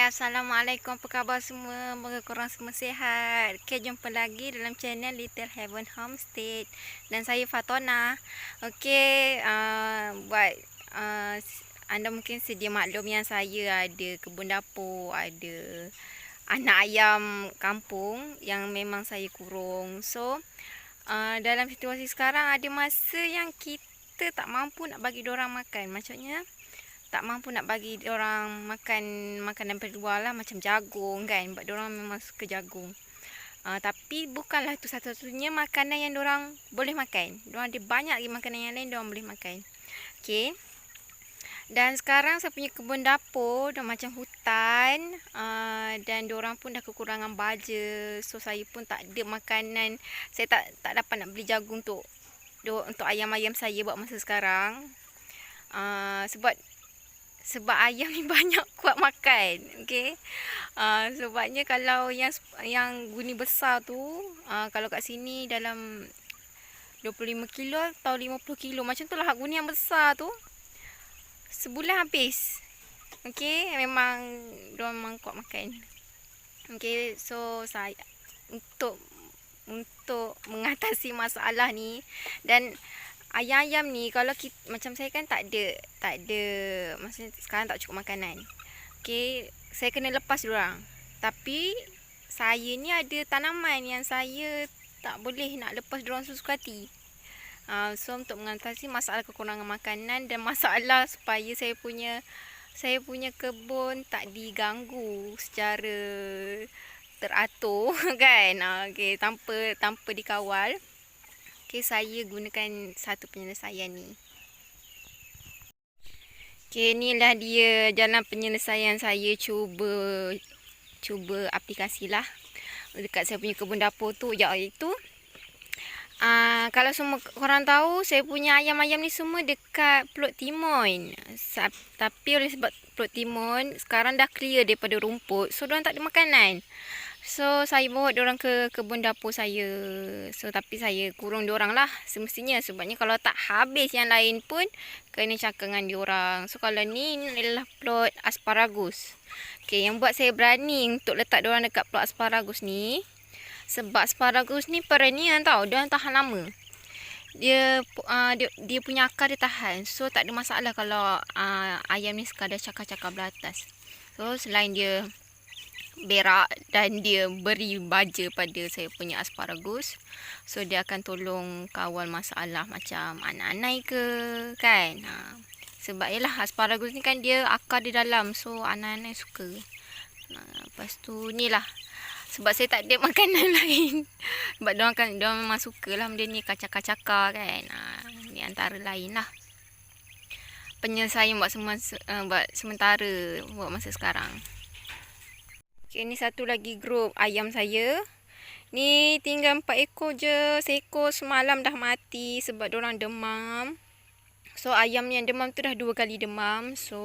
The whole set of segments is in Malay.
Assalamualaikum, apa khabar semua? Semoga korang semua sihat. Okay, jumpa lagi dalam channel Little Heaven Homestead. Dan saya Fatona. Okay, anda mungkin sedia maklum yang saya ada kebun dapur, ada anak ayam kampung yang memang saya kurung. So, dalam situasi sekarang ada masa yang kita tak mampu nak bagi diorang makan. Maksudnya, tak mampu nak bagi orang makan makanan luar lah, macam jagung kan, sebab diorang memang suka jagung. Tapi bukanlah itu satu-satunya makanan yang diorang boleh makan. Diorang ada banyak lagi makanan yang lain diorang boleh makan. Okay. Dan sekarang saya punya kebun dapur dah macam hutan, dan diorang pun dah kekurangan baja. So saya pun tak ada makanan. Saya tak dapat nak beli jagung untuk ayam-ayam saya buat masa sekarang. Sebab ayam ni banyak kuat makan. Okey. Sebabnya kalau yang guni besar tu, kalau kat sini dalam 25 kilo atau 50 kilo macam tu lah, guni yang besar tu sebulan habis. Okey, dia memang kuat makan. Okey, so saya untuk mengatasi masalah ni, dan ayam-ayam ni kalau kita, macam saya kan tak ada maksudnya sekarang tak cukup makanan. Okey, saya kena lepas diorang. Tapi saya ni ada tanaman yang saya tak boleh nak lepas diorang sesuka hati. So untuk mengatasi masalah kekurangan makanan dan masalah supaya saya punya kebun tak diganggu secara teratur kan. Okey, tanpa dikawal. Okay, saya gunakan satu penyelesaian ni. Okay, inilah dia jalan penyelesaian saya cuba aplikasi lah dekat saya punya kebun dapur tu, iaitu kalau semua korang tahu, saya punya ayam-ayam ni semua dekat Pulut Timun. Tapi oleh sebab Pulut Timun sekarang dah clear daripada rumput, so diorang tak ada makanan. So saya bawa diorang ke kebun dapur saya. So tapi saya kurung diorang lah semestinya, sebabnya kalau tak habis yang lain pun kena cakap dengan diorang. So kalau ni adalah plot asparagus. Okay, yang buat saya berani untuk letak diorang dekat plot asparagus ni, sebab asparagus ni perenian tau, diorang tahan lama. Dia punya akar dia tahan. So tak ada masalah kalau ayam ni sekadar cakar-cakar belah atas. So selain dia berak dan dia beri baja pada saya punya asparagus, so dia akan tolong kawal masalah macam anak-anak ke kan. Sebab yalah asparagus ni kan dia akar di dalam, so anak-anak suka. Lepas tu ni lah, sebab saya tak ada makanan lain. Sebab diorang memang suka lah benda ni, kacak-kacakar kan. Ni antara lain lah penyelesaian buat sementara buat masa sekarang. Okay, ni satu lagi grup ayam saya. Ni tinggal 4 ekor je. Seekor semalam dah mati sebab diorang demam. So ayam yang demam tu dah 2 kali demam. So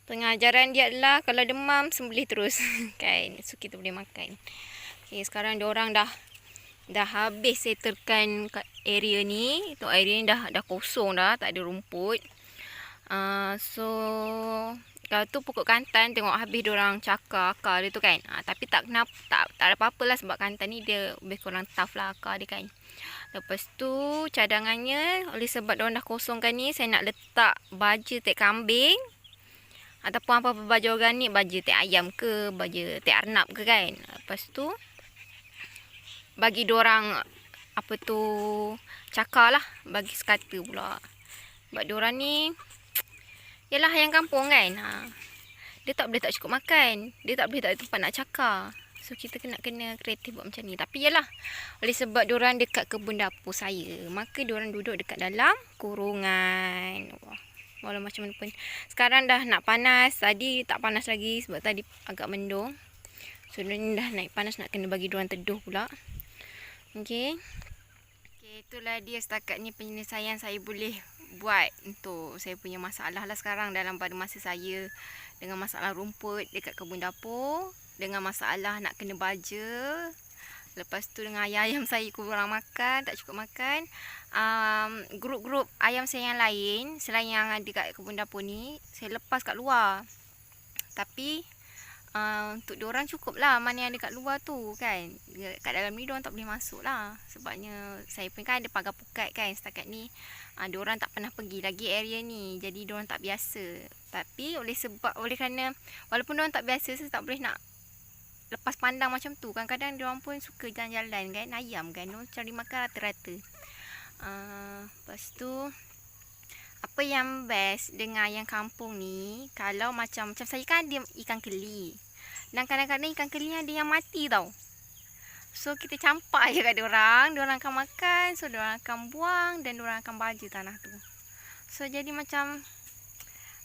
pengajaran dia adalah kalau demam sembelih terus kan. So kita boleh makan. Okay, sekarang diorang dah habis settlekan kat area ni. Tu area ni dah kosong dah, tak ada rumput. So kalau tu pokok kantan, tengok habis diorang cakar akar dia tu kan. Tapi tak ada apa-apa lah, sebab kantan ni dia lebih kurang tough lah akar dia kan. Lepas tu cadangannya, oleh sebab diorang dah kosongkan ni, saya nak letak baja teh kambing ataupun apa-apa baja organik, baja teh ayam ke, baja teh arnab ke kan. Lepas tu bagi diorang cakar lah, bagi sekata pula. Sebab diorang ni yalah ayam kampung kan. Dia tak boleh tak cukup makan. Dia tak boleh tak ada tempat nak cakar. So kita kena kreatif buat macam ni. Tapi yalah, oleh sebab diorang dekat kebun dapur saya, maka diorang duduk dekat dalam kurungan. Walau macam mana pun. Sekarang dah nak panas. Tadi tak panas lagi sebab tadi agak mendung. So ni dah naik panas, nak kena bagi diorang teduh pula. Okay, itulah dia setakat ni penyelesaian saya boleh buat untuk saya punya masalah lah sekarang dalam pada masa saya dengan masalah rumput dekat kebun dapur, dengan masalah nak kena baja, lepas tu dengan ayam saya kurang makan, tak cukup makan. Grup-grup ayam saya yang lain selain yang ada kat kebun dapur ni, saya lepas kat luar. Tapi Untuk diorang cukup lah mana yang dekat luar tu kan. Kat dalam ni diorang tak boleh masuk lah. Sebabnya saya pun kan ada pagar pukat kan setakat ni. Diorang tak pernah pergi lagi area ni. Jadi diorang tak biasa. Tapi oleh kerana walaupun diorang tak biasa, saya tak boleh nak lepas pandang macam tu. Kadang-kadang diorang pun suka jalan-jalan kan. Ayam kan. Diorang cari makan rata-rata. Lepas tu apa yang best dengan ayam kampung ni, kalau macam saya kan ada ikan keli. Dan kadang-kadang ikan keli ada yang mati tau. So kita campak je kat diorang akan makan, so diorang akan buang dan diorang akan baja tanah tu. So jadi macam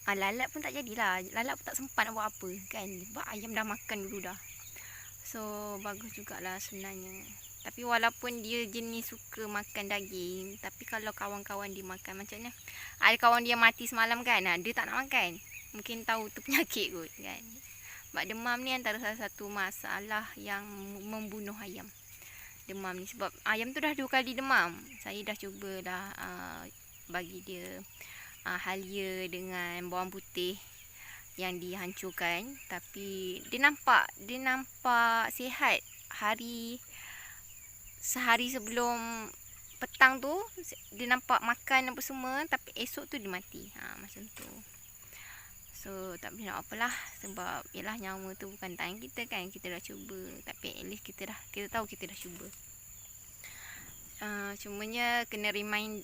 lalat pun tak jadilah. Lalat pun tak sempat nak buat apa kan. Sebab ayam dah makan dulu dah. So bagus jugalah sebenarnya. Tapi walaupun dia jenis suka makan daging, tapi kalau kawan-kawan dia makan macam ni, ada kawan dia mati semalam kan, dia tak nak makan. Mungkin tahu tu penyakit kot kan. Sebab demam ni antara salah satu masalah yang membunuh ayam. Demam ni sebab ayam tu dah 2 kali demam. Saya dah cuba dah bagi dia halia dengan bawang putih yang dihancurkan, tapi dia nampak sihat. Sehari sebelum petang tu dia nampak makan apa semua, tapi esok tu dia mati. Macam tu. So tak boleh nak apalah, sebab yalah nyawa tu bukan tangan kita kan. Kita dah cuba, tapi at least kita tahu kita dah cuba. Cumanya kena remind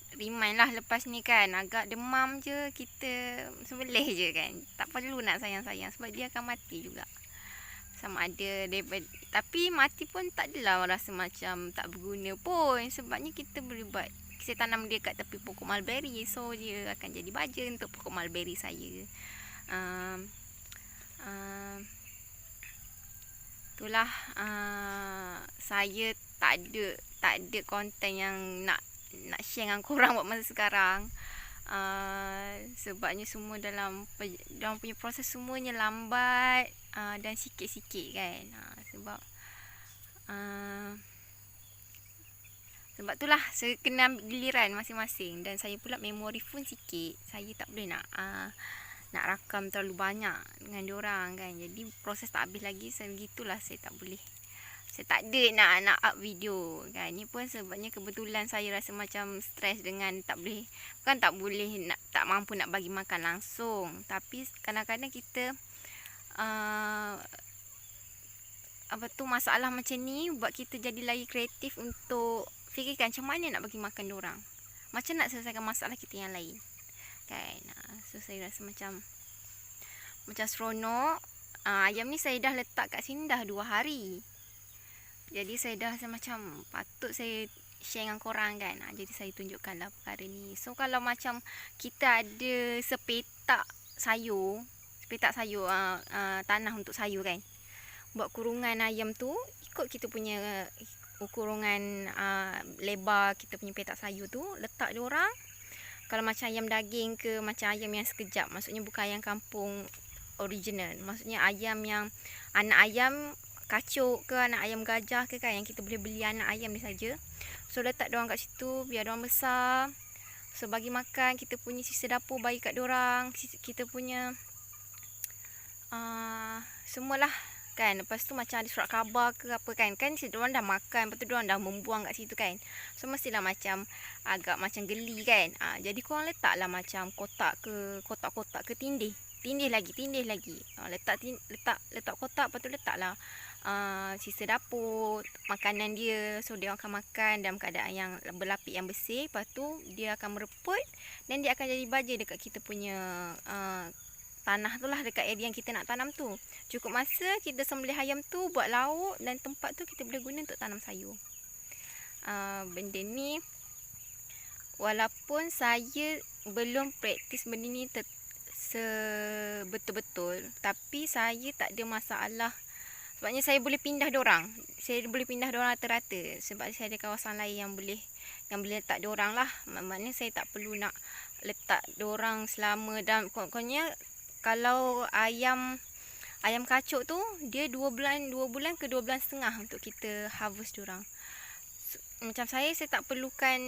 lah lepas ni kan. Agak demam je kita sembelih je kan. Tak perlu nak sayang-sayang sebab dia akan mati juga. Sama ada daripada, tapi mati pun tak adalah rasa macam tak berguna pun. Sebabnya kita boleh buat, saya tanam dia kat tepi pokok mulberry. So dia akan jadi baja untuk pokok mulberry saya. Itulah saya tak ada konten yang nak share dengan korang buat masa sekarang. Sebabnya semua dalam punya proses semuanya lambat dan sikit-sikit kan. Sebab itulah saya kena ambil giliran masing-masing. Dan saya pula memori phone sikit. Saya tak boleh nak rakam terlalu banyak dengan diorang kan. Jadi proses tak habis lagi. Segitulah saya tak boleh. Saya tak ada nak up video kan. Ni pun sebabnya kebetulan saya rasa macam stres dengan tak mampu nak bagi makan langsung. Tapi kadang-kadang kita masalah macam ni buat kita jadi lagi kreatif untuk fikirkan macam mana nak bagi makan diorang. Macam nak selesaikan masalah kita yang lain. Kan. So saya rasa macam seronok. Ayam ni saya dah letak kat sini dah 2 hari. Jadi saya dah rasa macam patut saya share dengan korang kan. Jadi saya tunjukkanlah perkara ni. So kalau macam kita ada sepetak sayur tanah untuk sayur kan, buat kurungan ayam tu ikut kita punya ukuran lebar kita punya petak sayur tu, letak diorang. Kalau macam ayam daging ke macam ayam yang sekejap, maksudnya bukan ayam kampung original, maksudnya ayam yang anak ayam kacuk ke anak ayam gajah ke kan, yang kita boleh beli anak ayam ni saja. So letak diorang kat situ biar diorang besar. So bagi makan, kita punya sisa dapur bagi kat diorang, kita punya semualah kan. Lepas tu macam ada surat khabar ke apa kan, diorang dah makan, lepas tu diorang dah membuang kat situ kan. So mestilah macam agak macam geli kan. Jadi korang letaklah macam kotak ke tindih lagi. Letak kotak, lepas tu letaklah sisa dapur, makanan dia. So dia akan makan dalam keadaan yang berlapik yang bersih. Lepas tu dia akan mereput dan dia akan jadi baja dekat kita punya tanah tu lah, dekat area yang kita nak tanam tu. Cukup masa kita sembelih ayam tu, buat lauk, dan tempat tu kita boleh guna untuk tanam sayur. Benda ni walaupun saya belum praktis benda ni sebetul-betul, tapi saya tak ada masalah. Sebabnya saya boleh pindah diorang. Rata-rata. Sebab saya ada kawasan lain yang boleh letak diorang lah. Maknanya saya tak perlu nak letak diorang selama dalam. Pokoknya kalau ayam kacuk tu, dia 2 bulan ke 2 bulan setengah untuk kita harvest diorang. Macam saya tak perlukan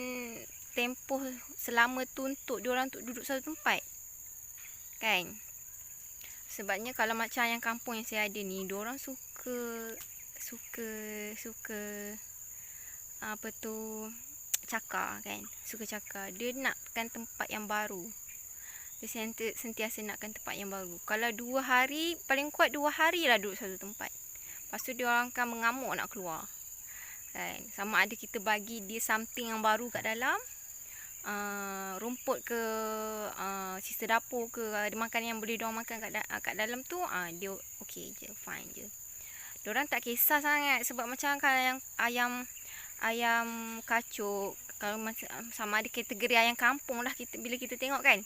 tempoh selama tu untuk diorang untuk duduk satu tempat kan. Sebabnya kalau macam yang kampung yang saya ada ni, diorang suka apa tu, cakar kan. Suka cakar. Dia nakkan tempat yang baru. Dia sentiasa nakkan tempat yang baru. Kalau 2 hari, paling kuat 2 hari lah duduk satu tempat. Lepas tu dia orang akan mengamuk nak keluar. Kan? Sama ada kita bagi dia something yang baru kat dalam, rumput ke, sisa dapur ke, ada makanan yang boleh diorang makan kat dalam tu, dia okey je, fine je. Diorang tak kisah sangat. Sebab macam kalau yang ayam kacuk, kalau sama ada kategori ayam kampung lah, bila kita tengok kan,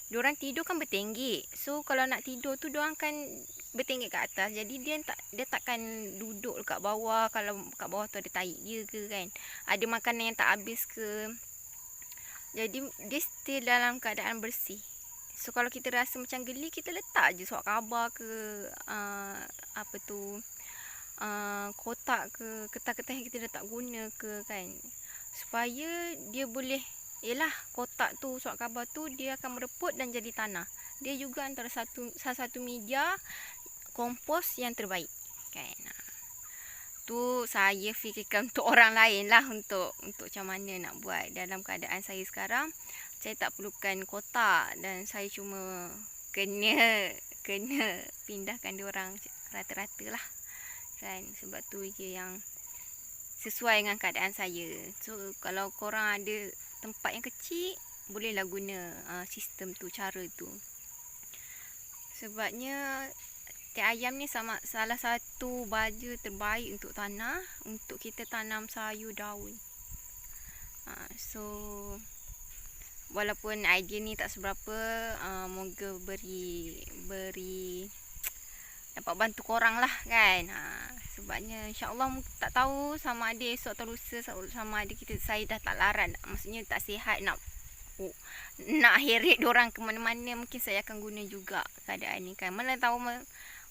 diorang tidur kan bertenggek. So kalau nak tidur tu diorang kan bertenggek kat atas. Jadi dia takkan duduk kat bawah. Kalau kat bawah tu ada tahi dia ke kan, ada makanan yang tak habis ke. Jadi dia still dalam keadaan bersih. So kalau kita rasa macam geli, kita letak je surat khabar ke, apa tu, kotak ke, kertas-kertas yang kita dah tak guna ke kan, supaya dia boleh, yelah, kotak tu, surat khabar tu dia akan mereput dan jadi tanah. Dia juga antara salah satu media kompos yang terbaik kan. Tu saya fikirkan untuk orang lain lah, untuk macam mana nak buat. Dalam keadaan saya sekarang, saya tak perlukan kotak dan saya cuma kena pindahkan diorang rata-rata lah kan. Sebab tu je yang sesuai dengan keadaan saya. So kalau korang ada tempat yang kecil, bolehlah guna sistem tu, cara tu. Sebabnya teh ayam ni salah satu baja terbaik untuk tanah, untuk kita tanam sayur daun. So walaupun idea ni tak seberapa, moga beri dapat bantu korang lah kan. Sebabnya insyaAllah tak tahu sama ada esok atau lusa, sama ada saya dah tak larat, maksudnya tak sihat nak heret diorang ke mana-mana, mungkin saya akan guna juga keadaan ni kan. Mana tahu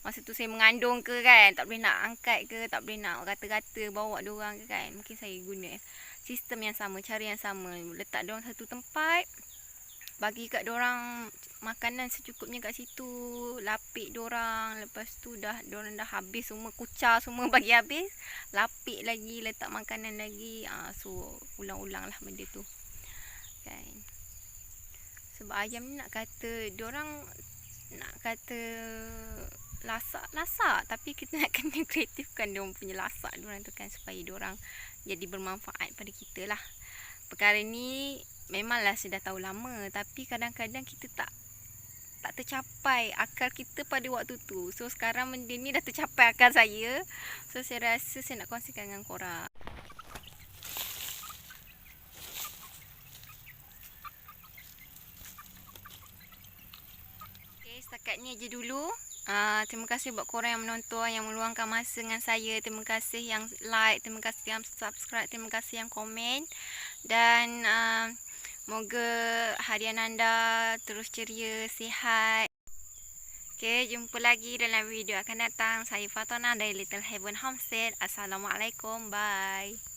masa tu saya mengandung ke kan, tak boleh nak angkat ke, tak boleh nak kata-kata bawa diorang ke kan, mungkin saya guna sistem yang sama, cara yang sama. Letak diorang satu tempat, bagi kat diorang makanan secukupnya kat situ, lapik diorang. Lepas tu diorang dah habis semua, kucar semua bagi habis, lapik lagi, letak makanan lagi. So ulang-ulang lah benda tu kan. Sebab ayam ni nak kata lasak, tapi kita nak kena kreatifkan diorang punya lasak diorang tu kan, supaya diorang jadi bermanfaat pada kita lah. Perkara ni memanglah saya dah tahu lama, tapi kadang-kadang kita tak tercapai akal kita pada waktu tu. So sekarang benda ni dah tercapai akal saya, so saya rasa saya nak kongsikan dengan korang. Okay, setakat ni je dulu. Terima kasih buat korang yang menonton, yang meluangkan masa dengan saya. Terima kasih yang like, terima kasih yang subscribe, terima kasih yang komen. Dan moga harian anda terus ceria, sihat. Okay, jumpa lagi dalam video akan datang. Saya Fatona dari Little Heaven Homestead. Assalamualaikum, bye.